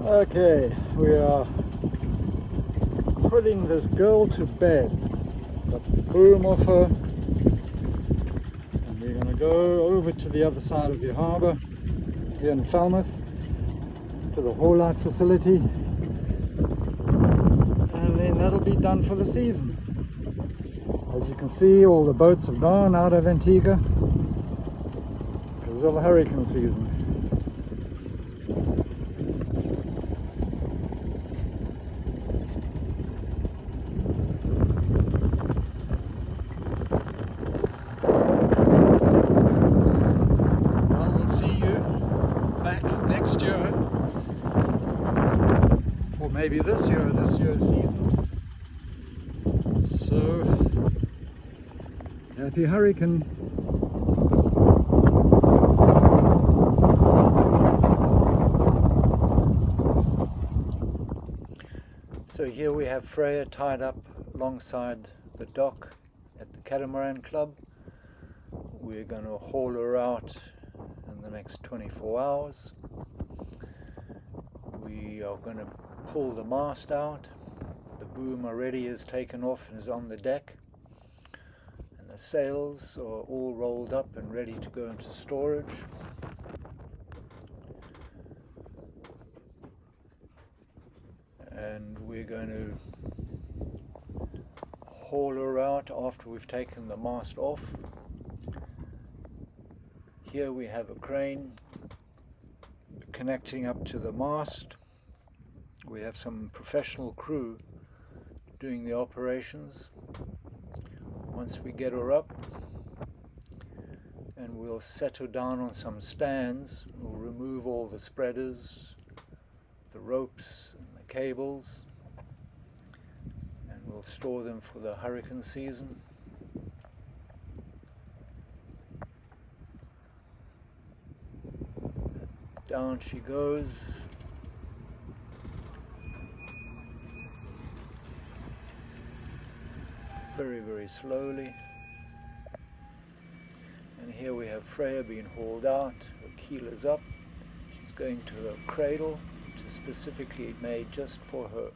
Okay, we are putting this girl to bed. Got the boom off her, and we're going to go over to the other side of the harbour here in Falmouth to the haul-out facility, and then that'll be done for the season. As you can see, all the boats have gone out of Antigua because of the hurricane season. Well, we'll see you back next year, or maybe this year's season. So, happy hurricane. So here we have Freya tied up alongside the dock at the Catamaran Club. We're going to haul her out in the next 24 hours. We are going to pull the mast out. The boom already is taken off and is on the deck. And the sails are all rolled up and ready to go into storage. And we're going to haul her out after we've taken the mast off. Here we have a crane connecting up to the mast. We have some professional crew doing the operations. Once we get her up, and we'll set her down on some stands, we'll remove all the spreaders, the ropes and the cables, and we'll store them for the hurricane season. Down she goes. Very, very slowly. And here we have Freya being hauled out. Her keel is up. She's going to her cradle, which is specifically made just for her.